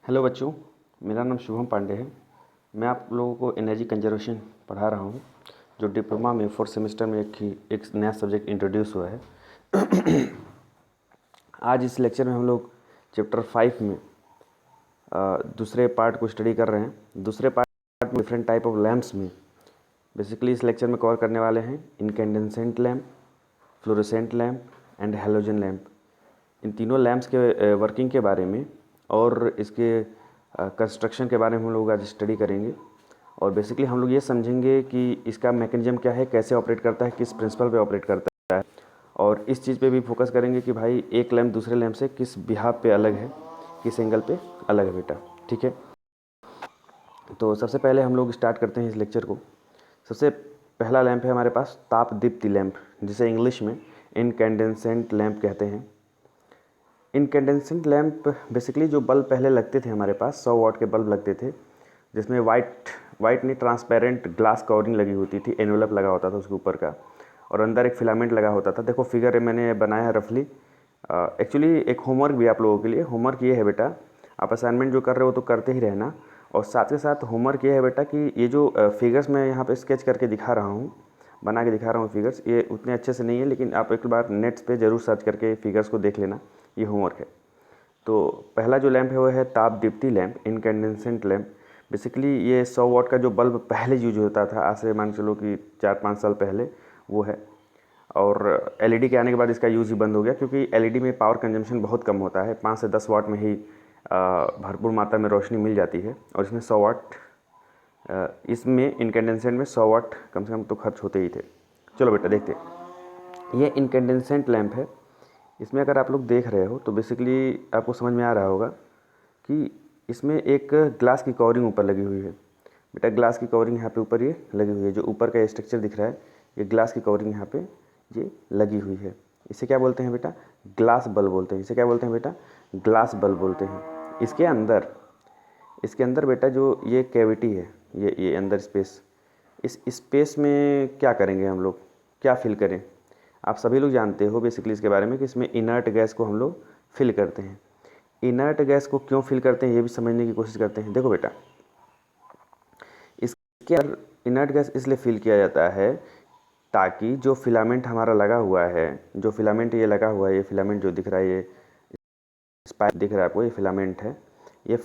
Hello बच्चों, मेरा नाम शुभम पांडे है। मैं आप लोगों को एनर्जी कंजर्वेशन पढ़ा रहा हूँ, जो डिप्लोमा में 4th सेमेस्टर में एक नया सब्जेक्ट इंट्रोड्यूस हुआ है। आज इस लेक्चर में हम लोग चैप्टर 5 में दूसरे पार्ट को स्टडी कर रहे हैं। दूसरे पार्ट में डिफरेंट टाइप ऑफ लैम्प्स में बेसिकली इस लेक्चर में कवर करने वाले हैं incandescent lamp, fluorescent lamp and halogen lamp. इन तीनों लैम्प्स के वर्किंग के बारे में और इसके कंस्ट्रक्शन के बारे में हम लोग आज स्टडी करेंगे। और बेसिकली हम लोग ये समझेंगे कि इसका मैकेनिज्म क्या है, कैसे ऑपरेट करता है, किस प्रिंसिपल पे ऑपरेट करता है। और इस चीज़ पे भी फोकस करेंगे कि भाई एक लैम्प दूसरे लैम्प से किस बिहाफ पे अलग है, किस एंगल पे अलग है बेटा। ठीक है, तो सबसे पहले हम लोग स्टार्ट करते हैं इस लेक्चर को। सबसे पहला लैम्प है हमारे पास ताप दीप्ति लैम्प, जिसे इंग्लिश में इनकैंडेसेंट लैम्प कहते हैं। इनकैंडेसेंट लैम्प बेसिकली जो बल्ब पहले लगते थे हमारे पास 100 वाट के बल्ब लगते थे, जिसमें वाइट नहीं ट्रांसपेरेंट ग्लास कवरिंग लगी होती थी, एनवलप लगा होता था उसके ऊपर का, और अंदर एक फिलामेंट लगा होता था। देखो फिगर मैंने बनाया है रफली। एक्चुअली एक होमवर्क भी आप लोगों के लिए। होमवर्क ये है बेटा, आप असाइनमेंट जो कर रहे हो तो करते ही रहना, और साथ के साथ होमवर्क ये है बेटा कि ये जो फिगर्स मैं यहाँ पे स्केच करके दिखा रहा हूँ, बना के दिखा रहा हूँ फिगर्स, ये उतने अच्छे से नहीं है, लेकिन आप एक बार नेट्स पे ज़रूर सर्च करके फिगर्स को देख लेना। ये होमवर्क है। तो पहला जो लैम्प है वो है ताप Deepti lamp, incandescent lamp. Basically ये 100 वाट का जो बल्ब पहले यूज होता था, आज से मान चलो कि 4-5 साल पहले, वो है। और एलईडी के आने के बाद इसका यूज़ ही बंद हो गया, क्योंकि एलईडी में पावर कंजम्पशन बहुत कम होता है। 5 से 10 वाट में ही भरपूर मात्रा में रोशनी मिल जाती है, और इसमें 100 वाट, इसमें इनकैंडेसेंट में 100 वाट कम से कम तो खर्च होते ही थे। चलो बेटा देखते हैं। ये इनकैंडेसेंट लैम्प है। इसमें अगर आप लोग देख रहे हो तो बेसिकली आपको समझ में आ रहा होगा कि इसमें एक ग्लास की कवरिंग ऊपर लगी हुई है। बेटा ग्लास की कवरिंग यहाँ पे ऊपर ये लगी हुई है, जो ऊपर का स्ट्रक्चर दिख रहा है, ये ग्लास की कवरिंग यहाँ पे ये लगी हुई है। इसे क्या बोलते हैं बेटा? ग्लास बल्ब बोलते हैं। इसे क्या बोलते हैं बेटा? ग्लास बल्ब बोलते हैं। इसके अंदर बेटा जो ये कैविटी है, ये अंदर स्पेस, इस स्पेस में क्या करेंगे हम लोग, क्या फिल करें? आप सभी लोग जानते हो बेसिकली इसके बारे में कि इसमें इनर्ट गैस को हम लोग फिल करते हैं। इनर्ट गैस को क्यों फिल करते हैं ये भी समझने की कोशिश करते हैं। देखो बेटा, इसके अंदर इनर्ट गैस इसलिए फिल किया जाता है ताकि जो फिलामेंट हमारा लगा हुआ है, जो फिलामेंट ये लगा हुआ है, ये फिलामेंट जो दिख रहा है, ये स्पाइक दिख रहा है आपको, ये फिलामेंट है। ये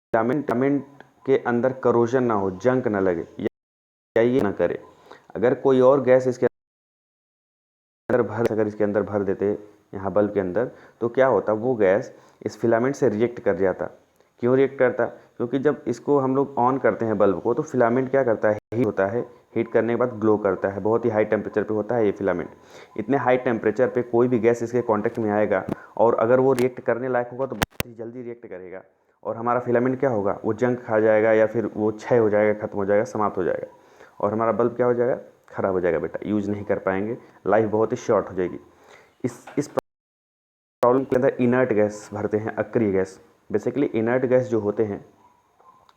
फिलामेंट के अंदर करोजन ना हो, जंक ना लगे, या ये ना करे। अगर कोई और गैस इसके अगर इसके अंदर भर देते यहाँ बल्ब के अंदर, तो क्या होता, वो गैस इस फिलामेंट से रिएक्ट कर जाता। क्यों रिएक्ट करता? क्योंकि जब इसको हम लोग ऑन करते हैं बल्ब को, तो फिलामेंट क्या करता है, हीट होता है। हीट करने के बाद ग्लो करता है। बहुत ही हाई टेम्परेचर पे होता है ये फिलामेंट। इतने हाई टेम्परेचर पे कोई भी गैस इसके कांटेक्ट में आएगा, और अगर वो रिएक्ट करने लायक होगा तो बहुत ही जल्दी रिएक्ट करेगा, और हमारा फिलामेंट क्या होगा, वो जंग खा जाएगा, या फिर वो क्षय हो जाएगा, खत्म हो जाएगा, समाप्त हो जाएगा, और हमारा बल्ब क्या हो जाएगा, ख़राब हो जाएगा बेटा। यूज़ नहीं कर पाएंगे, लाइफ बहुत ही शॉर्ट हो जाएगी। इस प्रॉब्लम के अंदर इनर्ट गैस भरते हैं, अक्रिय गैस। बेसिकली इनर्ट गैस जो होते हैं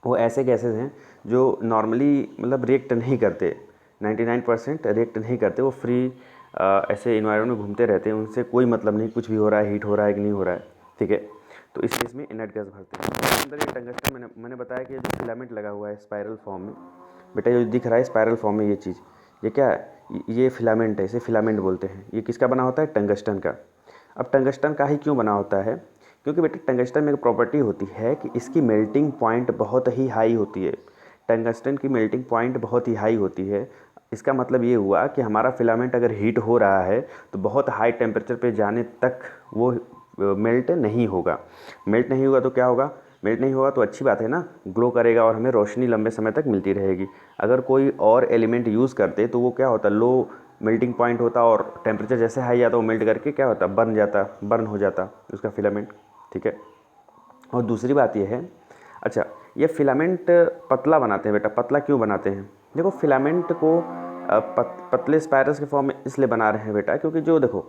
वो ऐसे गैसेज हैं जो नॉर्मली मतलब रिएक्ट नहीं करते, 99% रिएक्ट नहीं करते। वो फ्री ऐसे इन्वायरमेंट में घूमते रहते हैं, उनसे कोई मतलब नहीं कुछ भी हो रहा है, हीट हो रहा है कि नहीं हो रहा है। ठीक है, तो इस केस में इनर्ट गैस भरते हैं। इसके अंदर ये टंगस्टन, मैंने बताया कि जो फिलामेंट लगा हुआ है स्पायरल फॉर्म में, बेटा जो दिख रहा है स्पायरल फॉर्म में ये चीज़, ये क्या है, ये फिलामेंट है, इसे फिलामेंट बोलते हैं। ये किसका बना होता है? टंगस्टन का। अब टंगस्टन का ही क्यों बना होता है? क्योंकि बेटा टंगस्टन में एक प्रॉपर्टी होती है कि इसकी मेल्टिंग पॉइंट बहुत ही हाई होती है। टंगस्टन की मेल्टिंग पॉइंट बहुत ही हाई होती है। इसका मतलब ये हुआ कि हमारा फिलामेंट अगर हीट हो रहा है तो बहुत हाई टेम्परेचर पे जाने तक वो मेल्ट नहीं होगा। मेल्ट नहीं होगा तो क्या होगा? मेल्ट नहीं होगा तो अच्छी बात है ना, ग्लो करेगा और हमें रोशनी लंबे समय तक मिलती रहेगी। अगर कोई और एलिमेंट यूज़ करते तो वो क्या होता, लो मेल्टिंग पॉइंट होता, और टेम्परेचर जैसे हाई आता वो मेल्ट करके क्या होता, बर्न हो जाता उसका फिलामेंट। ठीक है, और दूसरी बात ये है, अच्छा ये फिलामेंट पतला बनाते हैं बेटा। पतला क्यों बनाते हैं? देखो फिलामेंट को पतले स्पाइरल्स के फॉर्म में इसलिए बना रहे हैं बेटा, क्योंकि जो देखो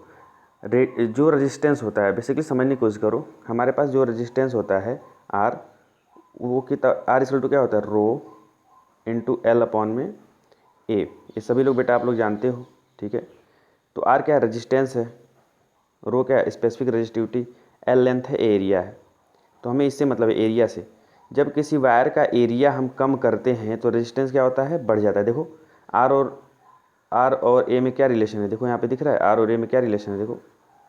जो रेजिस्टेंस होता है, बेसिकली समझने की कोशिश करो, हमारे पास जो रेजिस्टेंस होता है आर, वो कितना, आर इक्वल टू क्या होता है, रो इंटू एल अपॉन में ए। ये सभी लोग बेटा आप लोग जानते हो। ठीक है, तो आर क्या है, रेजिस्टेंस है, रो क्या है, स्पेसिफिक रेजिस्टिविटी, एल लेंथ है, ए एरिया है। तो हमें इससे मतलब है एरिया से। जब किसी वायर का एरिया हम कम करते हैं तो रेजिस्टेंस क्या होता है, बढ़ जाता है। देखो आर और ए में क्या रिलेशन है, देखो यहाँ पे दिख रहा है आर और ए में क्या रिलेशन है। देखो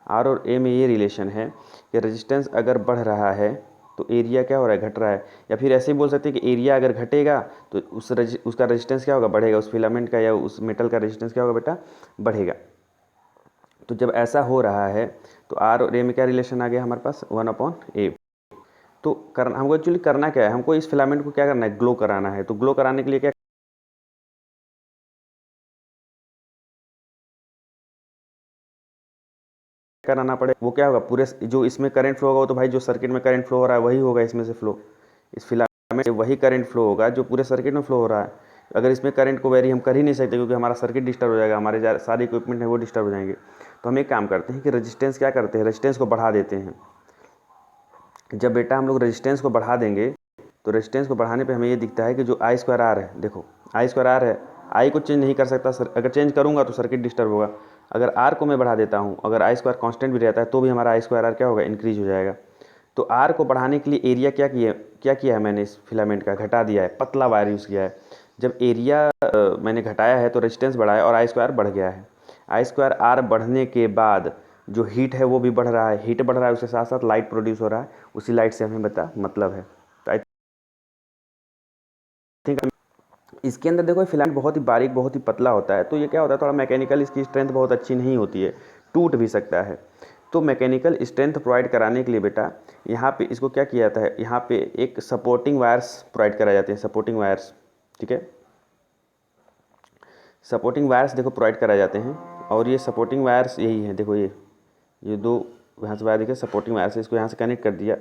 आर और ए में ये रिलेशन है कि रेजिस्टेंस अगर बढ़ रहा है तो एरिया क्या हो रहा है, घट रहा है। या फिर ऐसे ही बोल सकते हैं कि एरिया अगर घटेगा तो उसका रेजिस्टेंस क्या होगा, बढ़ेगा। उस फिलामेंट का या उस मेटल का रेजिस्टेंस क्या होगा बेटा, बढ़ेगा। तो जब ऐसा हो रहा है तो आर और ए में क्या रिलेशन आ गया हमारे पास, 1/A। तो हमको एक्चुअली करना क्या है, हमको इस फिलामेंट को क्या करना है, ग्लो कराना है। तो ग्लो कराने के लिए क्या कराना पड़े, वो क्या होगा, पूरे जो इसमें करंट फ्लो होगा वो तो भाई जो सर्किट में करंट फ्लो हो रहा है वही होगा इसमें से फ्लो। इस फिलामेंट से वही करंट फ्लो होगा जो पूरे सर्किट में फ्लो हो रहा है। अगर इसमें करंट को वेरी हम कर ही नहीं सकते क्योंकि हमारा सर्किट डिस्टर्ब हो जाएगा, हमारे सारे इक्विपमेंट हैं वो डिस्टर्ब हो जाएंगे। तो हम एक काम करते हैं कि रेजिस्टेंस क्या करते हैं, रेजिस्टेंस को बढ़ा देते हैं। जब बेटा हम लोग रेजिस्टेंस को बढ़ा देंगे तो रेजिस्टेंस को बढ़ाने पे हमें ये दिखता है कि जो आई स्क्वायर आर है, देखो आई स्क्वायर आर है, आई को चेंज नहीं कर सकता सर, अगर चेंज करूँगा तो सर्किट डिस्टर्ब होगा। अगर आर को मैं बढ़ा देता हूँ, अगर आई स्क्वायर कांस्टेंट भी रहता है तो भी हमारा आई स्क्वायर आर क्या होगा, इंक्रीज हो जाएगा। तो आर को बढ़ाने के लिए एरिया क्या किया है मैंने, इस फिलामेंट का घटा दिया है, पतला वायर यूज़ किया है। जब एरिया मैंने घटाया है तो रेजिस्टेंस बढ़ा है और आई स्क्वायर बढ़ गया है। आई स्क्वायर आर बढ़ने के बाद जो हीट है वो भी बढ़ रहा है, हीट बढ़ रहा है उसके साथ साथ लाइट प्रोड्यूस हो रहा है, उसी लाइट से हमें मतलब है। तो आई थिंक इसके अंदर देखो फिलामेंट बहुत ही बारीक बहुत ही पतला होता है, तो ये क्या होता है, थोड़ा मैकेनिकल इसकी स्ट्रेंथ बहुत अच्छी नहीं होती है, टूट भी सकता है। तो मैकेनिकल स्ट्रेंथ प्रोवाइड कराने के लिए बेटा यहाँ पे इसको क्या किया जाता है, यहाँ पे एक सपोर्टिंग वायर्स प्रोवाइड कराए जाते हैं, सपोर्टिंग वायर्स, ठीक है। सपोर्टिंग वायर्स देखो प्रोवाइड कराए जाते हैं और ये सपोर्टिंग वायर्स यही है, देखो ये दो यहाँ से वायर देखिए सपोर्टिंग वायर से, इसको यहाँ से कनेक्ट कर दिया,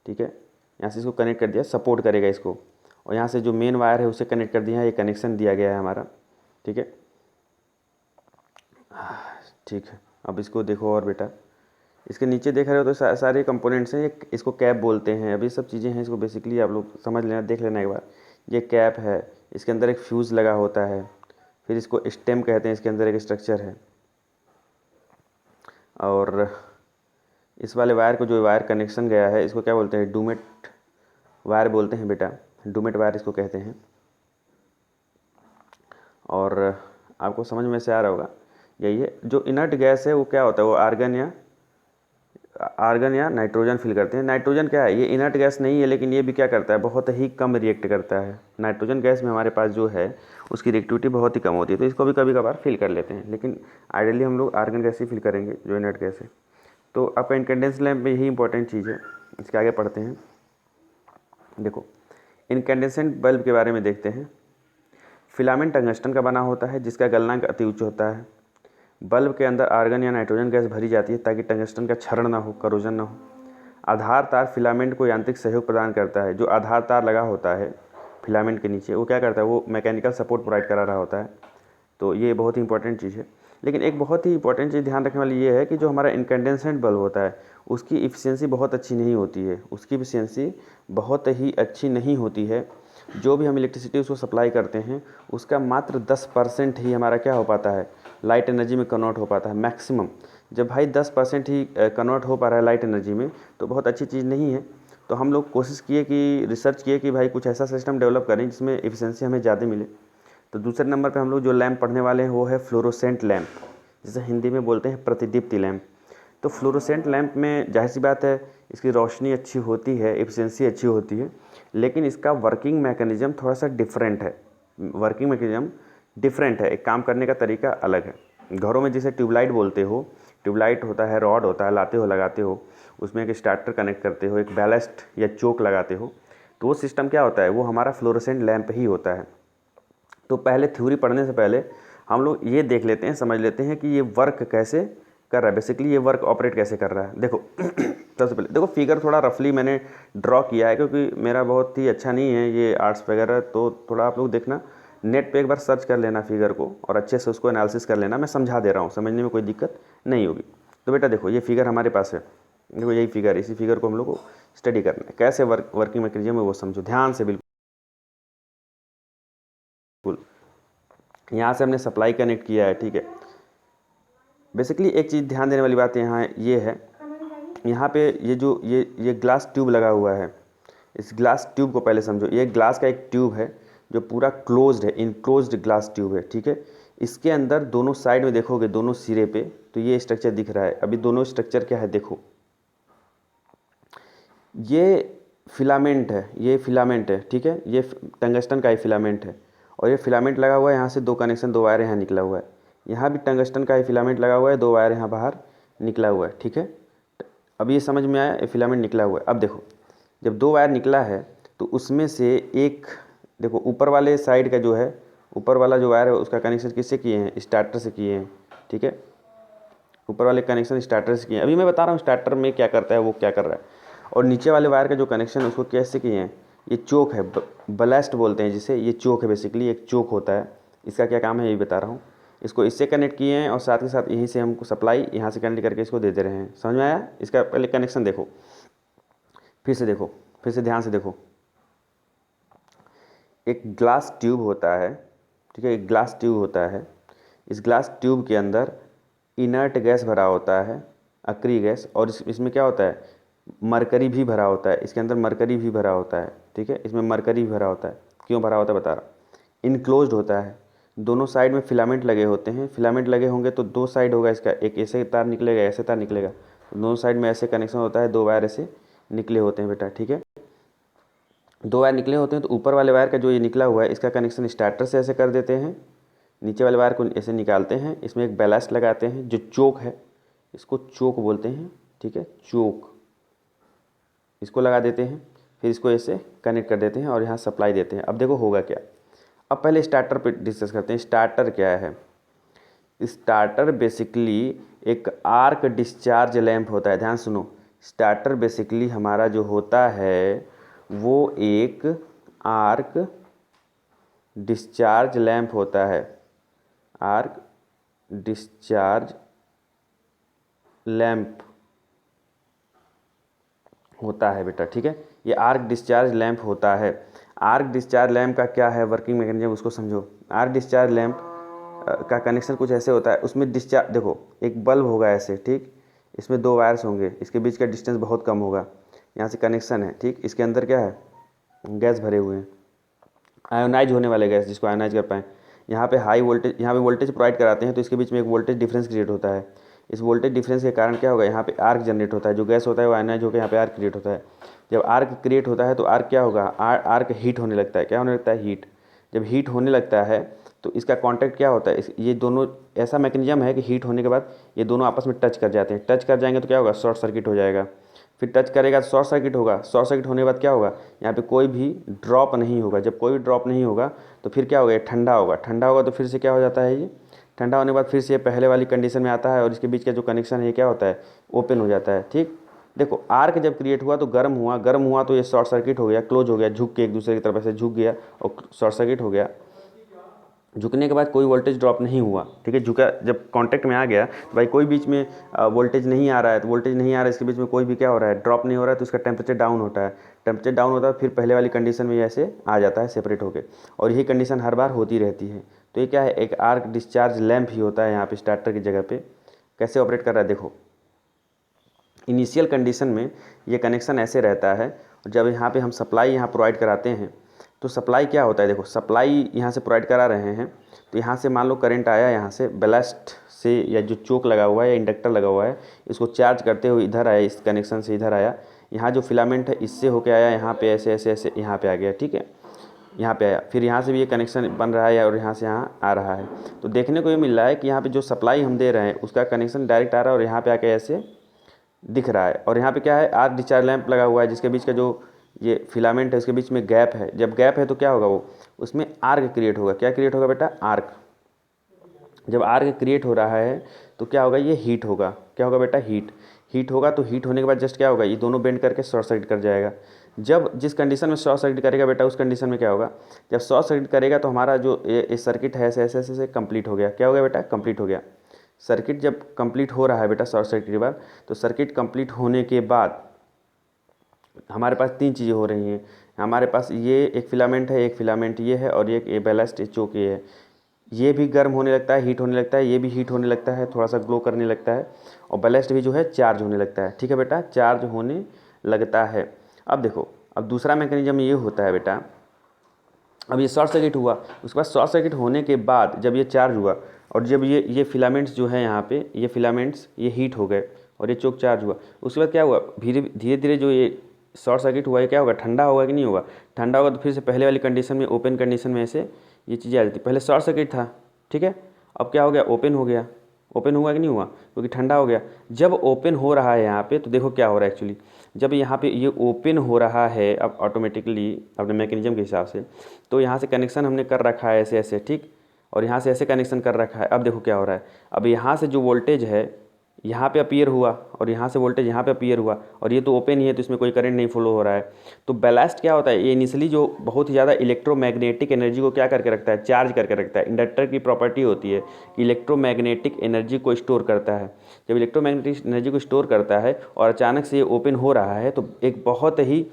ठीक है, यहाँ से इसको कनेक्ट कर दिया, सपोर्ट करेगा इसको। और यहाँ से जो मेन वायर है उसे कनेक्ट कर दिया, ये कनेक्शन दिया गया है हमारा, ठीक है। ठीक है, अब इसको देखो और बेटा इसके नीचे देख रहे हो तो सारे कंपोनेंट्स हैं, इसको कैप बोलते हैं। अभी सब चीज़ें हैं, इसको बेसिकली आप लोग समझ लेना, देख लेना एक बार। ये कैप है, इसके अंदर एक फ्यूज़ लगा होता है, फिर इसको स्टेम कहते हैं, इसके अंदर एक स्ट्रक्चर है। और इस वाले वायर को जो वायर कनेक्शन गया है इसको क्या बोलते हैं, डूमेट वायर बोलते हैं बेटा, डूमेट वायर इसको कहते हैं। और आपको समझ में से आ रहा होगा, यही है। जो इनर्ट गैस है वो क्या होता है, वो आर्गन या नाइट्रोजन फिल करते हैं। नाइट्रोजन क्या है, ये इनर्ट गैस नहीं है, लेकिन ये भी क्या करता है, बहुत ही कम रिएक्ट करता है। नाइट्रोजन गैस में हमारे पास जो है उसकी रिएक्टिविटी बहुत ही कम होती है, तो इसको भी कभी कभार फिल कर लेते हैं, लेकिन आइडियली हम लोग आर्गन गैस ही फिल करेंगे जो इनर्ट गैस है। तो आपका इनकैंडेंस लैम्प में यही इंपॉर्टेंट चीज़ है। इसके आगे पढ़ते हैं, देखो इनकैंडेसेंट बल्ब के बारे में देखते हैं। फिलामेंट टंगस्टन का बना होता है जिसका गलनांक अति उच्च होता है। बल्ब के अंदर आर्गन या नाइट्रोजन गैस भरी जाती है ताकि टंगस्टन का क्षरण ना हो, करोजन ना हो। आधार तार फिलामेंट को यांत्रिक सहयोग प्रदान करता है। जो आधार तार लगा होता है फिलामेंट के नीचे वो क्या करता है, वो मैकेनिकल सपोर्ट प्रोवाइड करा रहा होता है। तो ये बहुत ही इंपॉर्टेंट चीज़ है। लेकिन एक बहुत ही इंपॉर्टेंट चीज़ ध्यान रखने वाली ये है कि जो हमारा इनकैंडेसेंट बल्ब होता है उसकी इफ़िशियंसी बहुत अच्छी नहीं होती है, उसकी इफ़िशियंसी बहुत ही अच्छी नहीं होती है। जो भी हम इलेक्ट्रिसिटी उसको सप्लाई करते हैं उसका मात्र 10% ही हमारा क्या हो पाता है, लाइट एनर्जी में कन्वर्ट हो पाता है मैक्सिमम। जब भाई 10% ही कन्वर्ट हो पा रहा है लाइट एनर्जी में तो बहुत अच्छी चीज़ नहीं है। तो हम लोग कोशिश किए कि रिसर्च किए कि भाई कुछ ऐसा सिस्टम डेवलप करें जिसमें एफिशिएंसी हमें ज़्यादा मिले। तो दूसरे नंबर पे हम लोग जो लैंप पढ़ने वाले हैं वो है फ्लोरोसेंट लैंप, जिसे हिंदी में बोलते हैं प्रतिदीप्ति लैंप। तो फ्लोरोसेंट लैंप में जाहिर सी बात है इसकी रोशनी अच्छी होती है, एफिशिएंसी अच्छी होती है, लेकिन इसका वर्किंग मैकेनिज़्म थोड़ा सा डिफरेंट है। वर्किंग मैकेनिज़्म डिफरेंट है, एक काम करने का तरीका अलग है। घरों में जिसे ट्यूबलाइट बोलते हो, ट्यूबलाइट होता है, रॉड होता है, लाते हो लगाते हो, उसमें एक स्टार्टर कनेक्ट करते हो, एक बैलेस्ट या चोक लगाते हो, तो वो सिस्टम क्या होता है, वो हमारा फ्लोरोसेंट लैंप ही होता है। तो पहले थ्योरी पढ़ने से पहले हम लोग ये देख लेते हैं, समझ लेते हैं कि ये वर्क कैसे कर रहा है, बेसिकली ये वर्क ऑपरेट कैसे कर रहा है। देखो सबसे पहले देखो फिगर थोड़ा रफली मैंने ड्रॉ किया है क्योंकि मेरा बहुत ही अच्छा नहीं है ये आर्ट्स वगैरह, तो थोड़ा आप लोग देखना, नेट पे एक बार सर्च कर लेना फिगर को और अच्छे से उसको एनालिसिस कर लेना। मैं समझा दे रहा हूँ, समझने में कोई दिक्कत नहीं होगी। तो बेटा देखो ये फिगर हमारे पास है, देखो यही फिगर, इसी फिगर को हम लोग को स्टडी करना है, कैसे वर्किंग मैकेनिज्म है वो समझो ध्यान से। बिल्कुल यहाँ से हमने सप्लाई कनेक्ट किया है, ठीक है। बेसिकली एक चीज़ ध्यान देने वाली बात यहाँ ये है यहाँ पे ये ग्लास ट्यूब लगा हुआ है। इस ग्लास ट्यूब को पहले समझो, ये ग्लास का एक ट्यूब है जो पूरा क्लोज्ड है, इनक्लोज्ड ग्लास ट्यूब है, ठीक है। इसके अंदर दोनों साइड में देखोगे, दोनों सिरे पे, तो ये स्ट्रक्चर दिख रहा है। अभी दोनों स्ट्रक्चर क्या है देखो, ये फिलामेंट है, ये फिलामेंट है, ठीक है। ये टंगस्टन का ही फिलामेंट है और ये फिलामेंट लगा हुआ है। यहाँ से दो कनेक्शन, दो वायर यहाँ निकला हुआ है। यहाँ भी टंगस्टन का ही फिलामेंट लगा हुआ है, दो वायर यहाँ बाहर निकला हुआ है, ठीक है। अब ये समझ में आया, ये फिलामेंट निकला हुआ है। अब देखो, जब दो वायर निकला है तो उसमें से एक, देखो ऊपर वाले साइड का जो है, ऊपर वाला जो वायर है उसका कनेक्शन किससे किए हैं, स्टार्टर से किए हैं, ठीक है। ऊपर वाले कनेक्शन स्टार्टर से किए हैं। अभी मैं बता रहा हूँ स्टार्टर में क्या करता है, वो क्या कर रहा है। और नीचे वाले वायर का जो कनेक्शन है उसको कैसे किए हैं, ये चोक है, बलास्ट बोलते हैं जिसे, ये चोक है, बेसिकली एक चोक होता है। इसका क्या काम है ये बता रहा हूँ। इसको इससे कनेक्ट किए हैं और साथ के साथ यहीं से हमको सप्लाई यहाँ से कनेक्ट करके इसको दे दे रहे हैं। समझ में आया? इसका पहले कनेक्शन देखो, फिर से देखो, फिर से ध्यान से देखो। एक ग्लास ट्यूब होता है, ठीक है, एक ग्लास ट्यूब होता है। इस ग्लास ट्यूब के अंदर इनर्ट गैस भरा होता है, अक्रिय गैस, और इसमें क्या होता है, मरकरी भी भरा होता है। इसके अंदर मरकरी भी भरा होता है, ठीक है, इसमें मरकरी भी भरा होता है। क्यों भरा होता है बता रहा। इनक्लोज्ड होता है, दोनों साइड में फिलामेंट लगे होते हैं। फिलामेंट लगे होंगे तो दो साइड होगा इसका, एक ऐसे तार निकलेगा, ऐसे तार निकलेगा, दोनों साइड में ऐसे कनेक्शन होता है, दो वायर ऐसे निकले होते हैं बेटा, ठीक है। दो वायर निकले होते हैं तो ऊपर वाले वायर का जो ये निकला हुआ है इसका कनेक्शन स्टार्टर से ऐसे कर देते हैं, नीचे वाले वायर को ऐसे निकालते हैं। इसमें एक बैलास्ट लगाते हैं जो चोक है, इसको चोक बोलते हैं, ठीक है, चोक, इसको लगा देते हैं। फिर इसको ऐसे कनेक्ट कर देते हैं और यहाँ सप्लाई देते हैं। अब देखो होगा क्या। अब पहले स्टार्टर पे डिस्कस करते हैं। स्टार्टर क्या है? स्टार्टर बेसिकली एक आर्क डिस्चार्ज लैंप होता है। ध्यान सुनो, स्टार्टर बेसिकली हमारा जो होता है वो एक आर्क डिस्चार्ज लैंप होता है, आर्क डिस्चार्ज लैंप होता है बेटा, ठीक है। ये आर्क डिस्चार्ज लैंप होता है। आर्क डिस्चार्ज लैंप का क्या है वर्किंग मैकेनिज्म, उसको समझो। आर्क डिस्चार्ज लैंप का कनेक्शन कुछ ऐसे होता है, उसमें डिस्चार्ज, देखो एक बल्ब होगा ऐसे, ठीक, इसमें दो वायर्स होंगे, इसके बीच का डिस्टेंस बहुत कम होगा, यहाँ से कनेक्शन है, ठीक। इसके अंदर क्या है, गैस भरे हुए हैं, आयोनाइज होने वाले गैस, जिसको आयोनाइज कर पाएँ। यहाँ पे हाई वोल्टेज, यहाँ पे वोल्टेज प्रोवाइड कराते हैं तो इसके बीच में एक वोल्टेज डिफरेंस क्रिएट होता है। इस वोल्टेज डिफरेंस के कारण क्या होगा, यहाँ पे आर्क जनरेट होता है, जो गैस होता है वो आयोनाइज होकर यहाँ पे आर्क क्रिएट होता है। जब आर्क क्रिएट होता है तो आर्क क्या होगा, आर्क हीट होने लगता है। क्या होने लगता है, हीट। जब हीट होने लगता है तो इसका कॉन्टैक्ट क्या होता है, ये दोनों, ऐसा मैकेनिज्म है कि हीट होने के बाद ये दोनों आपस में टच कर जाते हैं। टच कर जाएंगे तो क्या होगा, शॉर्ट सर्किट हो जाएगा। फिर टच करेगा तो शॉर्ट सर्किट होगा। शॉर्ट सर्किट होने के बाद क्या होगा, यहाँ पे कोई भी ड्रॉप नहीं होगा। जब कोई भी ड्रॉप नहीं होगा तो फिर क्या होगा, ये ठंडा होगा। ठंडा होगा तो फिर से क्या हो जाता है, ये ठंडा होने के बाद फिर से ये पहले वाली कंडीशन में आता है और इसके बीच का जो कनेक्शन है ये क्या होता है, ओपन हो जाता है, ठीक। देखो आर्क जब क्रिएट हुआ तो गर्म हुआ, गर्म हुआ तो ये शॉर्ट सर्किट हो गया, क्लोज हो गया, झुक के एक दूसरे की तरफ ऐसे झुक गया और शॉर्ट सर्किट हो गया। झुकने के बाद कोई वोल्टेज ड्रॉप नहीं हुआ, ठीक है। झुका, जब कांटेक्ट में आ गया तो भाई कोई बीच में वोल्टेज नहीं आ रहा है, तो वोल्टेज नहीं आ रहा है, इसके बीच में कोई भी क्या हो रहा है, ड्रॉप नहीं हो रहा है, तो इसका टेम्परेचर डाउन होता है। टेम्परेचर डाउन होता है फिर पहले वाली कंडीशन में ऐसे आ जाता है सेपरेट होकर, और यही कंडीशन हर बार होती रहती है। तो ये क्या है, एक आर्क डिस्चार्ज लैंप ही होता है यहाँ पे स्टार्टर की जगह पे। कैसे ऑपरेट कर रहा है देखो, इनिशियल कंडीशन में ये कनेक्शन ऐसे रहता है, और जब यहाँ पे हम सप्लाई यहाँ प्रोवाइड कराते हैं तो सप्लाई क्या होता है, देखो सप्लाई यहाँ से प्रोवाइड करा रहे हैं तो यहाँ से मान लो करंट आया, यहाँ से बैलास्ट से, या जो चोक लगा हुआ है या इंडक्टर लगा हुआ है, इसको चार्ज करते हुए इधर आया, इस कनेक्शन से इधर आया, यहाँ जो फिलामेंट है इससे होके आया, यहाँ पे ऐसे ऐसे ऐसे यहाँ पे आ गया, ठीक है, यहाँ पे आया। फिर यहाँ से भी ये कनेक्शन बन रहा है और यहाँ से यहाँ आ रहा है। तो देखने को ये मिल रहा है कि यहाँ पे जो सप्लाई हम दे रहे हैं उसका कनेक्शन डायरेक्ट आ रहा है और यहाँ पे आके ऐसे दिख रहा है। और यहाँ पे क्या है, आर्क डिस्चार्ज लैंप लगा हुआ है जिसके बीच का जो ये फिलामेंट है उसके बीच में गैप है। जब गैप है तो क्या होगा, वो उसमें आर्क क्रिएट होगा। क्या क्रिएट होगा बेटा, आर्क। जब आर्क क्रिएट हो रहा है तो क्या होगा, ये हीट होगा। क्या होगा बेटा, हीट। हीट होगा तो हीट होने के बाद जस्ट क्या होगा, ये दोनों बेंड करके शॉर्ट सर्किट कर जाएगा। जब जिस कंडीशन में शॉर्ट सर्किट करेगा बेटा, उस कंडीशन में क्या होगा, जब शॉर्ट सर्किट करेगा तो हमारा जो ये सर्किट है ऐसे ऐसे ऐसे कंप्लीट हो गया। क्या हो गया बेटा, कंप्लीट हो गया। सर्किट जब कंप्लीट हो रहा है बेटा शॉर्ट सर्किट के बाद, तो सर्किट कंप्लीट होने के बाद हमारे पास तीन चीज़ें हो रही हैं। हमारे पास ये एक फिलामेंट है, एक फिलामेंट ये है, और एक बैलास्ट चोक ये है। ये भी गर्म होने लगता है, हीट होने लगता है, ये भी हीट होने लगता है, थोड़ा सा ग्लो करने लगता है, और बैलेस्ट भी जो है चार्ज होने लगता है। ठीक है बेटा, चार्ज होने लगता है। अब देखो, अब दूसरा मैकेनिज्म ये होता है बेटा, अब ये शॉर्ट सर्किट हुआ, उसके बाद शॉर्ट सर्किट होने के बाद जब ये चार्ज हुआ और जब ये फिलामेंट्स जो है यहाँ पे, ये फिलामेंट्स ये हीट हो गए और ये चोक चार्ज हुआ, उसके बाद क्या हुआ, धीरे धीरे जो ये शॉर्ट सर्किट हुआ है क्या होगा, ठंडा होगा कि नहीं होगा, ठंडा होगा तो फिर से पहले वाली कंडीशन में, ओपन कंडीशन में ऐसे ये चीज़ें आ जाती। पहले शॉर्ट सर्किट था, ठीक है, अब क्या हो गया, ओपन हो गया। ओपन हुआ कि नहीं हुआ, क्योंकि ठंडा हो गया। जब ओपन हो रहा है यहाँ पे, तो देखो क्या हो रहा है एक्चुअली, जब यहाँ पे ये ओपन हो रहा है अब ऑटोमेटिकली अपने मैकेनिज्म के हिसाब से, तो यहाँ से कनेक्शन हमने कर रखा है ऐसे ऐसे, ठीक, और यहाँ से ऐसे कनेक्शन कर रखा है। अब देखो क्या हो रहा है, अब यहाँ से जो वोल्टेज है यहाँ पे अपीयर हुआ और यहाँ से वोल्टेज यहाँ पे अपीयर हुआ, और ये तो ओपन ही है तो इसमें कोई करंट नहीं फ्लो हो रहा है। तो बैलास्ट क्या होता है, ये इनिशियली जो बहुत ही ज़्यादा इलेक्ट्रोमैग्नेटिक एनर्जी को क्या करके रखता है, चार्ज करके रखता है। इंडक्टर की प्रॉपर्टी होती है कि इलेक्ट्रोमैग्नेटिक एनर्जी को स्टोर करता है। जब इलेक्ट्रोमैग्नेटिक एनर्जी को स्टोर करता है और अचानक से ये ओपन हो रहा है, तो एक बहुत ही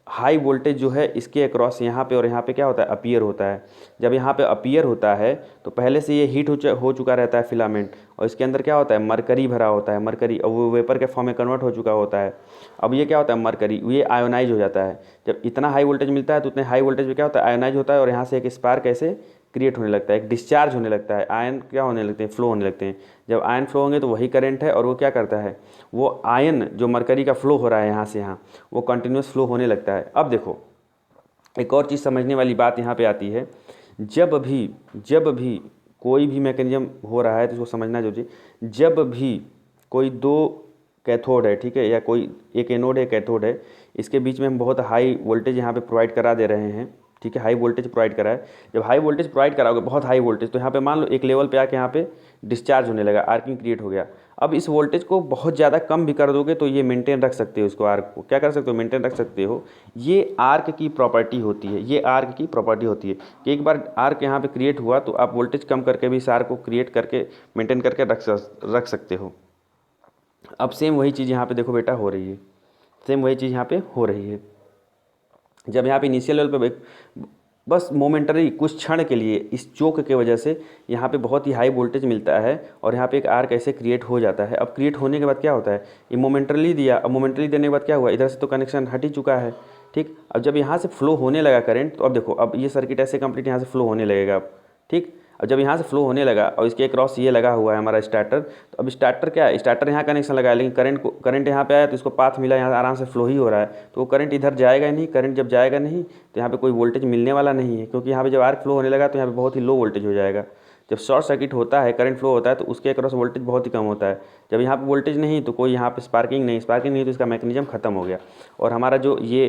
हाई वोल्टेज जो है इसके अक्रॉस यहाँ पे और यहाँ पे क्या होता है, अपीयर होता है। जब यहाँ पे अपीयर होता है तो पहले से ये हीट हो चुका रहता है फिलामेंट, और इसके अंदर क्या होता है, मरकरी भरा होता है, मरकरी, और वो वेपर के फॉर्म में कन्वर्ट हो चुका होता है। अब ये क्या होता है, मरकरी, ये आयोनाइज हो जाता है। जब इतना हाई वोल्टेज मिलता है तो उतने हाई वोल्टेज में क्या होता है, आयोनाइज होता है, और यहाँ से एक स्पार्क ऐसे क्रिएट होने लगता है, एक डिस्चार्ज होने लगता है, आयन क्या होने लगते हैं, फ्लो होने लगते हैं। जब आयन फ्लो होंगे तो वही करंट है, और वो क्या करता है, वो आयन जो मरकरी का फ्लो हो रहा है यहाँ से यहाँ, वो कंटिन्यूस फ्लो होने लगता है। अब देखो एक और चीज़ समझने वाली बात यहाँ पे आती है, जब भी कोई भी मैकेनिज्म हो रहा है तो इसको समझना जरूरी। जब भी कोई दो कैथोड है, ठीक है, या कोई एक एनोड है, कैथोड है, इसके बीच में हम बहुत हाई वोल्टेज यहाँ पे प्रोवाइड करा दे रहे हैं, ठीक है, हाई वोल्टेज प्रोवाइड करा है। जब हाई वोल्टेज प्रोवाइड कराओगे, बहुत हाई वोल्टेज, तो यहाँ पे मान लो एक लेवल पे आके यहाँ पे डिस्चार्ज होने लगा, आर्किंग क्रिएट हो गया। अब इस वोल्टेज को बहुत ज़्यादा कम भी कर दोगे तो ये मेंटेन रख सकते हो, इसको आर्क को क्या कर सकते हो, मेंटेन रख सकते हो। ये आर्क की प्रॉपर्टी होती है, ये आर्क की प्रॉपर्टी होती है कि एक बार आर्क यहाँ पे क्रिएट हुआ तो आप वोल्टेज कम करके भी इस आर्क को क्रिएट करके मेंटेन करके रख सकते हो। अब सेम वही चीज़ यहाँ पे देखो बेटा हो रही है, सेम वही चीज़ यहाँ पे हो रही है। जब यहाँ पे इनिशियल लेवल पे बस मोमेंटरी कुछ क्षण के लिए इस चोक के वजह से यहाँ पे बहुत ही हाई वोल्टेज मिलता है और यहाँ पे एक आर्क ऐसे क्रिएट हो जाता है। अब क्रिएट होने के बाद क्या होता है, ये मोमेंटरली दिया, अब मोमेंटरली देने के बाद क्या हुआ, इधर से तो कनेक्शन हट ही चुका है, ठीक। अब जब यहाँ से फ्लो होने लगा करंट, तो अब देखो अब ये सर्किट ऐसे कंप्लीट यहाँ से फ्लो होने लगेगा अब, ठीक। अब जब यहाँ से फ्लो होने लगा और इसके क्रॉस ये लगा हुआ है हमारा स्टार्टर, तो अब स्टार्टर क्या है, स्टार्टर यहाँ कनेक्शन लगा है, लेकिन करंट यहाँ पे आया तो इसको पाथ मिला, यहाँ आराम से फ्लो ही हो रहा है, तो वो करंट इधर जाएगा ही नहीं। करंट जब जाएगा नहीं तो यहाँ पे कोई वोल्टेज मिलने वाला नहीं है, क्योंकि यहाँ पे जब आर्क फ्लो होने लगा तो यहाँ पे बहुत ही लो वोल्टेज हो जाएगा। जब शॉर्ट सर्किट होता है, करंट फ्लो होता है, तो उसके अक्रॉस वोल्टेज बहुत ही कम होता है। जब यहाँ पे वोल्टेज नहीं तो कोई यहाँ पे स्पार्किंग नहीं तो इसका मैकेनिज्म खत्म हो गया, और हमारा जो ये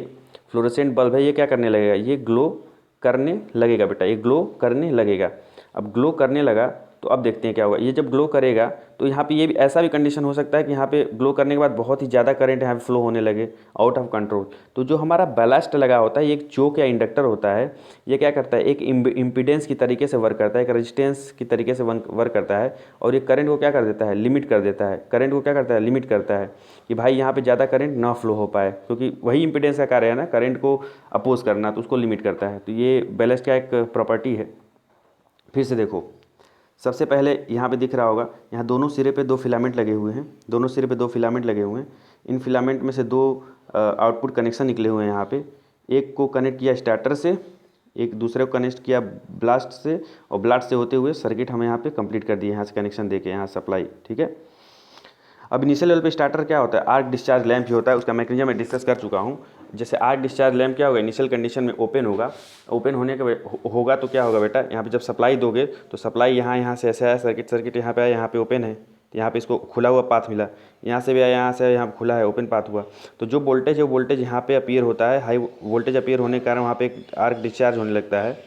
फ्लोरोसेंट बल्ब है ये क्या करने लगेगा, ये ग्लो करने लगेगा बेटा, ये ग्लो करने लगेगा। अब ग्लो करने लगा तो अब देखते हैं क्या होगा। ये जब ग्लो करेगा तो यहाँ पे ये भी ऐसा भी कंडीशन हो सकता है कि यहाँ पे ग्लो करने के बाद बहुत ही ज़्यादा करंट यहाँ पे फ्लो होने लगे आउट ऑफ कंट्रोल। तो जो हमारा बैलास्ट लगा होता है, ये एक चोक या इंडक्टर होता है, ये क्या करता है, एक इम्पीडेंस की तरीके से वर्क करता है, एक रेजिस्टेंस की तरीके से वर्क करता है, और ये करंट को क्या कर देता है, लिमिट कर देता है। करंट को क्या करता है, लिमिट करता है कि भाई यहाँ पर ज़्यादा करंट ना फ्लो हो पाए, क्योंकि वही इम्पीडेंस का कार्य है ना, करंट को अपोज करना, तो उसको लिमिट करता है। तो ये बैलास्ट का एक प्रॉपर्टी है। फिर से देखो, सबसे पहले यहाँ पे दिख रहा होगा, यहाँ दोनों सिरे पे दो फिलामेंट लगे हुए हैं, दोनों सिरे पे दो फिलामेंट लगे हुए हैं। इन फिलामेंट में से दो आउटपुट कनेक्शन निकले हुए हैं यहाँ पे। एक को कनेक्ट किया स्टार्टर से, एक दूसरे को कनेक्ट किया ब्लास्ट से, और ब्लास्ट से होते हुए सर्किट हमें यहाँ पे कंप्लीट कर दिए, यहाँ से कनेक्शन देके यहाँ सप्लाई, ठीक है। अब इनिशियल लेवल पे स्टार्टर क्या होता है, आर्क डिस्चार्ज लैंप ही होता है, उसका मैकेनिज्म मैं डिस्कस कर चुका हूँ। जैसे आर्क डिस्चार्ज लैंप क्या होगा, इनिशियल कंडीशन में ओपन होगा, ओपन होने के होगा तो क्या होगा बेटा, यहाँ पे जब सप्लाई दोगे तो सप्लाई यहाँ से ऐसे आया, सर्किट यहाँ पे आया, यहाँ पे ओपन है, यहाँ पे इसको खुला हुआ पाथ मिला, यहाँ से भी आया, यहाँ से यहाँ खुला है, ओपन पाथ हुआ। तो जो वोल्टेज है वो वोल्टेज यहाँ पे अपीयर होता है, हाई वोल्टेज अपीयर होने के कारण वहाँ पे एक आर्क डिस्चार्ज होने लगता है,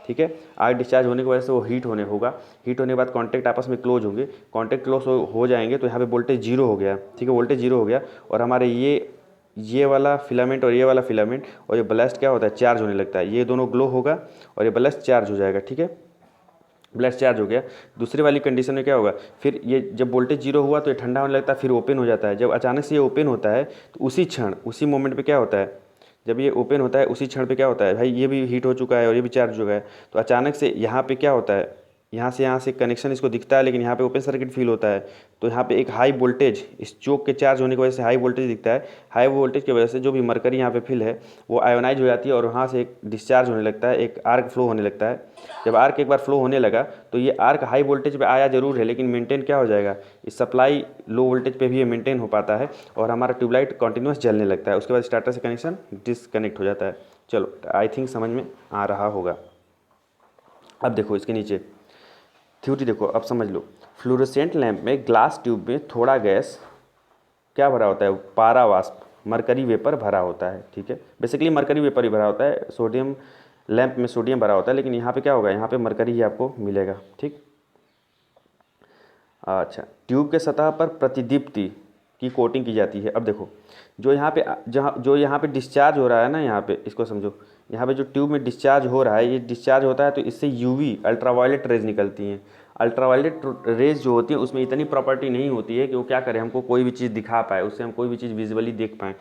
ठीक है। आर्क डिस्चार्ज होने की वजह से वो हीट होने के बाद कॉन्टैक्ट आपस में क्लोज होंगे, कॉन्टैक्ट क्लोज हो जाएंगे तो यहाँ पे वोल्टेज जीरो हो गया, ठीक है, वोल्टेज जीरो हो गया, और हमारे ये वाला फिलामेंट और ये वाला फिलामेंट और ये ब्लास्ट क्या होता है, चार्ज होने लगता है। ये दोनों ग्लो होगा और ये ब्लास्ट चार्ज हो जाएगा, ठीक है, ब्लास्ट चार्ज हो गया। दूसरी वाली कंडीशन में क्या होगा, फिर ये जब वोल्टेज जीरो हुआ तो ये ठंडा होने लगता है, फिर ओपन हो जाता है। जब अचानक से ये ओपन होता है तो उसी क्षण, उसी मोमेंट पे क्या होता है, जब ये ओपन होता है उसी क्षण पे क्या होता है, भाई ये भी हीट हो चुका है और ये भी चार्ज हो चुका है, तो अचानक से यहाँ पे क्या होता है, यहाँ से कनेक्शन इसको दिखता है, लेकिन यहाँ पे ओपन सर्किट फील होता है। तो यहाँ पे एक हाई वोल्टेज, इस चोक के चार्ज होने की वजह से हाई वोल्टेज दिखता है। हाई वोल्टेज की वजह से जो भी मरकरी यहाँ पे फिल है वो आयोनाइज हो जाती है और वहाँ से एक डिस्चार्ज होने लगता है, एक आर्क फ्लो होने लगता है। जब आर्क एक बार फ्लो होने लगा तो ये आर्क हाई वोल्टेज पे आया जरूर है, लेकिन मेंटेन क्या हो जाएगा, इस सप्लाई लो वोल्टेज पे भी ये मेंटेन हो पाता है और हमारा ट्यूबलाइट कंटिन्यूस जलने लगता है। उसके बाद स्टार्टर से कनेक्शन डिसकनेक्ट हो जाता है। चलो, आई थिंक समझ में आ रहा होगा। अब देखो इसके नीचे थ्योरी देखो, अब समझ लो। फ्लोरोसेंट लैंप में ग्लास ट्यूब में थोड़ा गैस क्या भरा होता है, पारा वाष्प, मरकरी वेपर भरा होता है। ठीक है, बेसिकली मरकरी वेपर ही भरा होता है। सोडियम लैंप में सोडियम भरा होता है, लेकिन यहाँ पे क्या होगा, यहाँ पे मरकरी ही आपको मिलेगा। ठीक, अच्छा, ट्यूब के सतह पर प्रतिदीप्ति की कोटिंग की जाती है। अब देखो, जो यहाँ पे डिस्चार्ज हो रहा है ना, यहाँ पे इसको समझो, यहाँ पे जो ट्यूब में डिस्चार्ज हो रहा है, ये डिस्चार्ज होता है तो इससे यूवी अल्ट्रावायलेट रेज निकलती हैं। अल्ट्रावायलेट रेज जो होती है उसमें इतनी प्रॉपर्टी नहीं होती है कि वो क्या करे, हमको कोई भी चीज़ दिखा पाए, उससे हम कोई भी चीज़ विजुअली देख पाएँ।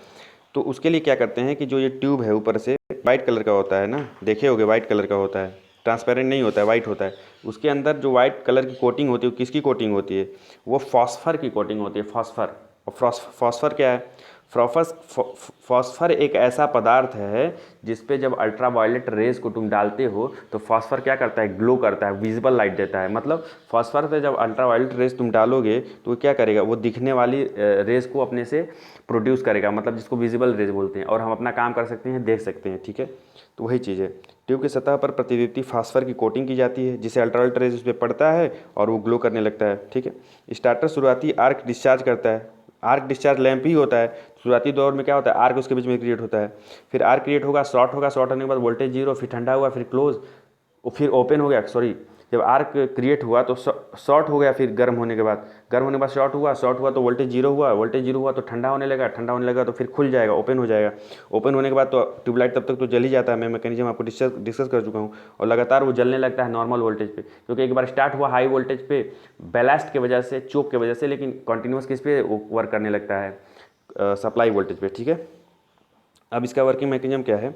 तो उसके लिए क्या करते हैं कि जो ये ट्यूब है ऊपर से वाइट कलर का होता है ना, देखे होगे वाइट कलर का होता है, ट्रांसपेरेंट नहीं होता है, वाइट होता है। उसके अंदर जो वाइट कलर की कोटिंग होती है वो किसकी कोटिंग होती है, वो फॉस्फर की कोटिंग होती है। फॉस्फर, और फॉस्फर क्या है, फॉस्फर एक ऐसा पदार्थ है जिस पे जब अल्ट्रावायलेट रेज को तुम डालते हो तो फॉस्फर क्या करता है, ग्लो करता है, विजिबल लाइट देता है। मतलब फॉस्फर पे जब अल्ट्रावायलेट रेज तुम डालोगे तो वो क्या करेगा, वो दिखने वाली रेज को अपने से प्रोड्यूस करेगा, मतलब जिसको विजिबल रेज बोलते हैं, और हम अपना काम कर सकते हैं, देख सकते हैं। ठीक है, तो वही चीज़ है। ट्यूब की सतह पर प्रतिदीप्ति फास्फर की कोटिंग की जाती है, जिससे अल्ट्रावायलेट रेज उस पर पड़ता है और वो ग्लो करने लगता है। ठीक है, स्टार्टर शुरुआती आर्क डिस्चार्ज करता है। आर्क डिस्चार्ज लैंप ही होता है। शुरुआती दौर में क्या होता है, आर्क उसके बीच में क्रिएट होता है, फिर आर्क क्रिएट होगा, शॉर्ट होगा, शॉर्ट होने के बाद वोल्टेज जीरो, फिर ठंडा हुआ, फिर क्लोज, फिर ओपन हो गया, सॉरी, जब आर्क क्रिएट हुआ तो शॉर्ट हो गया, फिर गर्म होने के बाद, गर्म होने के बाद शॉर्ट हुआ तो वोल्टेज जीरो हुआ, वोल्टेज जीरो हुआ तो ठंडा होने लगा तो फिर खुल जाएगा, ओपन हो जाएगा। ओपन होने के बाद तो ट्यूबलाइट तब तक तो जल ही जाता है, मैं मैकेनिज्म आपको डिस्कस कर चुका हूँ, और लगातार वो जलने लगता है नॉर्मल वोल्टेज पे, क्योंकि एक बार स्टार्ट हुआ हाई वोल्टेज पे बैलास्ट की वजह से, चोक की वजह से, लेकिन कंटिन्यूस किस पे वर्क करने लगता है, सप्लाई वोल्टेज पे। ठीक है, अब इसका वर्किंग मैकेनिज्म क्या है,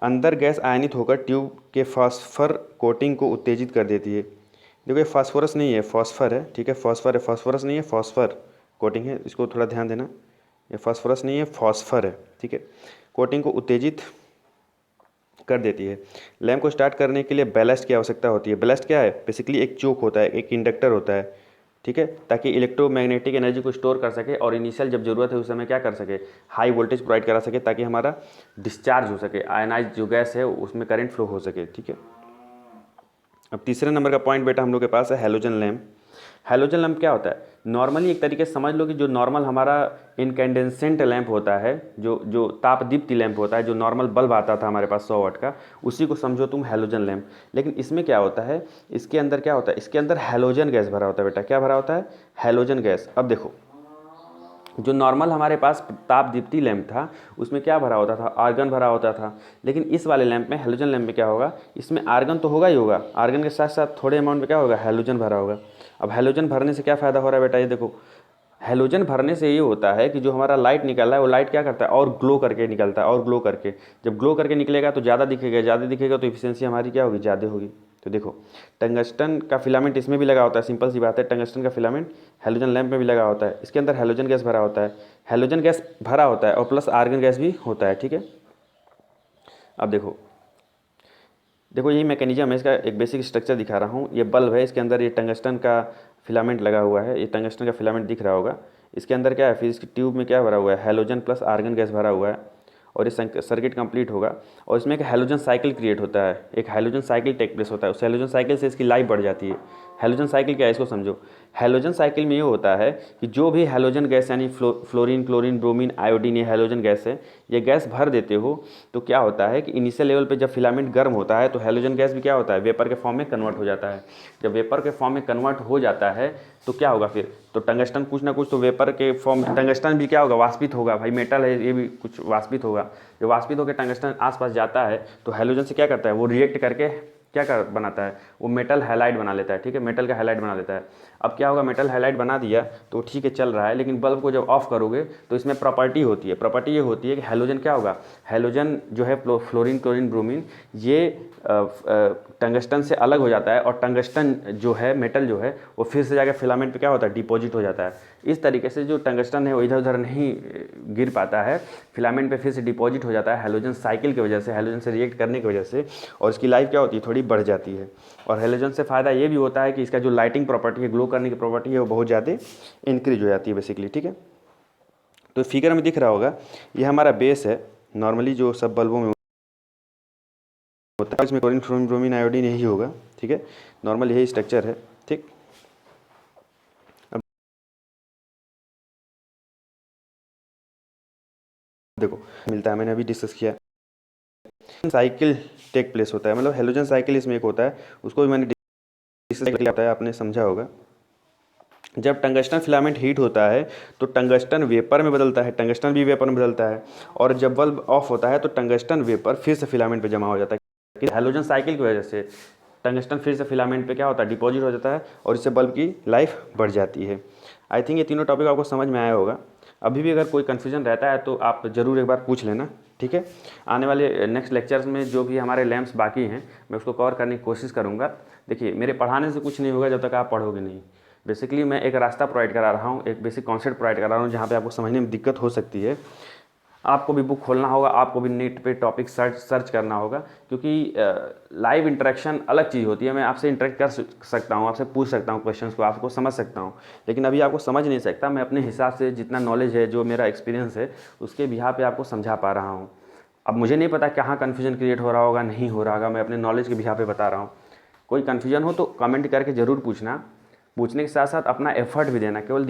अंदर गैस आयनित होकर ट्यूब के फास्फर कोटिंग को उत्तेजित कर देती है। देखो ये फास्फोरस नहीं है, फॉस्फर है। ठीक है, फॉस्फर है, फास्फोरस नहीं है, फॉस्फर कोटिंग है, इसको थोड़ा ध्यान देना, ये फास्फोरस नहीं है, फॉस्फर है। ठीक है, कोटिंग को उत्तेजित कर देती है। लैंप को स्टार्ट करने के लिए बैलेस्ट की आवश्यकता होती है। बैलेस्ट क्या है, बेसिकली एक चोक होता है, एक इंडक्टर होता है। ठीक है, ताकि इलेक्ट्रोमैग्नेटिक एनर्जी को स्टोर कर सके और इनिशियल जब ज़रूरत है उस समय क्या कर सके, हाई वोल्टेज प्रोवाइड करा सके, ताकि हमारा डिस्चार्ज हो सके, आयनाइज जो गैस है उसमें करंट फ्लो हो सके। ठीक है, अब तीसरे नंबर का पॉइंट बेटा हम लोग के पास है हैलोजन लैम्प। हैलोजन लैम्प क्या होता है, नॉर्मली एक तरीके से समझ लो कि जो नॉर्मल हमारा इनकैंडेंसेंट लैंप होता है, जो तापदीप्ति लैंप होता है, जो नॉर्मल बल्ब आता था हमारे पास 100 वाट का, उसी को समझो तुम हैलोजन लैंप। लेकिन इसमें क्या होता है, इसके अंदर क्या होता है, इसके अंदर हैलोजन गैस भरा होता है बेटा। क्या भरा होता है, हैलोजन गैस। अब देखो, जो नॉर्मल हमारे पास तापदीप्ति लैंप था उसमें क्या भरा होता था, आर्गन भरा होता था। लेकिन इस वाले लैंप में, हैलोजन लैंप में क्या होगा, इसमें आर्गन तो होगा ही होगा, आर्गन के साथ साथ थोड़े अमाउंट में क्या होगा, हैलोजन भरा होगा। अब हैलोजन भरने से क्या फ़ायदा हो रहा है बेटा, ये देखो, हैलोजन भरने से ये होता है कि जो हमारा लाइट निकल रहा है वो लाइट क्या करता है, और ग्लो करके निकलता है, और ग्लो करके, जब ग्लो करके निकलेगा तो ज़्यादा दिखेगा तो इफिशियंसी हमारी क्या होगी, ज़्यादा होगी। तो देखो, टंगस्टन का फिलामेंट इसमें भी लगा होता है, सिंपल सी बात है, टंगस्टन का फिलामेंट हैलोजन लैंप में भी लगा होता है। इसके अंदर हैलोजन गैस भरा होता है, हैलोजन गैस भरा होता है और प्लस आर्गन गैस भी होता है। ठीक है, अब देखो यही मैकेनिज्म है, इसका एक बेसिक स्ट्रक्चर दिखा रहा हूँ। ये बल्ब है, इसके अंदर ये टंगस्टन का फिलामेंट लगा हुआ है, ये टंगस्टन का फिलामेंट दिख रहा होगा। इसके अंदर क्या है, फिर इसकी ट्यूब में क्या भरा हुआ है, हैलोजन प्लस आर्गन गैस भरा हुआ है, और ये सर्किट कंप्लीट होगा और इसमें एक हैलोजन साइकिल क्रिएट होता है, एक हैलोजन साइकिल टेक प्लेस होता है। उस हैलोजन साइकिल से इसकी लाइफ बढ़ जाती है। हैलोजन साइकिल क्या है, इसको समझो। हैलोजन साइकिल में ये होता है कि जो भी हैलोजन गैस यानी फ्लोरीन, क्लोरीन, ब्रोमीन, आयोडीन, ये हैलोजन गैस है, ये गैस भर देते हो तो क्या होता है कि इनिशियल लेवल पे जब फिलामेंट गर्म होता है तो हैलोजन गैस भी क्या होता है, वेपर के फॉर्म में कन्वर्ट हो जाता है। जब वेपर के फॉर्म में कन्वर्ट हो जाता है तो क्या होगा फिर, तो टंगस्टन कुछ ना कुछ तो वेपर के फॉर्म, टंगस्टन भी क्या होगा, वाष्पित होगा। भाई मेटल है, ये भी कुछ वाष्पित होगा। जब वाष्पित होकर टंगस्टन आसपास जाता है तो हैलोजन से क्या करता है, वो रिएक्ट करके क्या कर बनाता है, वो मेटल हैलाइड बना लेता है, ठीक है, मेटल का हैलाइड बना लेता है। अब क्या होगा, मेटल हैलाइड बना दिया तो ठीक है चल रहा है, लेकिन बल्ब को जब ऑफ करोगे तो इसमें प्रॉपर्टी होती है, प्रॉपर्टी ये होती है कि हैलोजन क्या होगा, हैलोजन जो है फ्लोरीन क्लोरीन ब्रोमीन ये टंगस्टन से अलग हो जाता है, और टंगस्टन जो है मेटल जो है वो फिर से जाकर फिलामेंट पे क्या होता है, डिपॉजिट हो जाता है। इस तरीके से जो टंगस्टन है वो इधर उधर नहीं गिर पाता है, फिलामेंट पे फिर से डिपॉजिट हो जाता है हैलोजन साइकिल की वजह से, हैलोजन से रिएक्ट करने की वजह से, और इसकी लाइफ क्या होती है, थोड़ी बढ़ जाती है। और हैलोजन से फ़ायदा ये भी होता है कि इसका जो लाइटिंग प्रॉपर्टी है, ग्लो करने की प्रॉपर्टी है, वो बहुत ज़्यादा इंक्रीज हो जाती है बेसिकली, ठीक है। तो फिगर में दिख रहा होगा ये हमारा बेस है, नॉर्मली जो सब बल्बों में होता है, इसमें क्लोरीन फ्लोरीन ब्रोमीन आयोडीन यही होगा, ठीक है, नॉर्मल यही स्ट्रक्चर है, ठीक। अब देखो मिलता है, मैंने अभी डिस्कस किया, साइकिल टेक प्लेस होता है, मतलब हेलोजन साइकिल इसमें एक होता है, उसको भी मैंने डिस्कस किया है, आपने समझा होगा। जब टंगस्टन फिलामेंट हीट होता है तो टंगस्टन वेपर में बदलता है, टंगस्टन भी वेपर में बदलता है, और जब बल्ब ऑफ होता है तो टंगस्टन वेपर फिर से फिलामेंट पे जमा हो जाता है। हैलोजन साइकिल की वजह से टंगस्टन फिर से फिलामेंट पे क्या होता है, डिपॉजिट हो जाता है, और इससे बल्ब की लाइफ बढ़ जाती है। आई थिंक ये तीनों टॉपिक आपको समझ में आया होगा। अभी भी अगर कोई कन्फ्यूजन रहता है तो आप ज़रूर एक बार पूछ लेना, ठीक है। आने वाले नेक्स्ट लेक्चर्स में जो भी हमारे लैम्प्स बाकी हैं मैं उसको कवर करने की कोशिश करूँगा। देखिए मेरे पढ़ाने से कुछ नहीं होगा जब तक आप पढ़ोगे नहीं। बेसिकली मैं एक रास्ता प्रोवाइड करा रहा हूँ, एक बेसिक कॉन्सेप्ट प्रोवाइड करा रहा हूँ जहाँ पे आपको समझने में दिक्कत हो सकती है। आपको भी बुक खोलना होगा, आपको भी नेट पे टॉपिक सर्च करना होगा, क्योंकि लाइव इंटरेक्शन अलग चीज़ होती है। मैं आपसे इंटरेक्ट कर सकता हूँ, आपसे पूछ सकता हूँ क्वेश्चंस को, आपको समझ सकता हूँ, लेकिन अभी आपको समझ नहीं सकता। मैं अपने हिसाब से जितना नॉलेज है, जो मेरा एक्सपीरियंस है, उसके बिहाफ पे आपको समझा पा रहा हूँ। अब मुझे नहीं पता कहाँ कन्फ्यूजन क्रिएट हो रहा होगा, नहीं हो रहा होगा, मैं अपने नॉलेज के बिहाफ पे बता रहा हूँ। कोई कन्फ्यूजन हो तो कमेंट करके ज़रूर पूछना, पूछने के साथ साथ अपना एफर्ट भी देना, केवल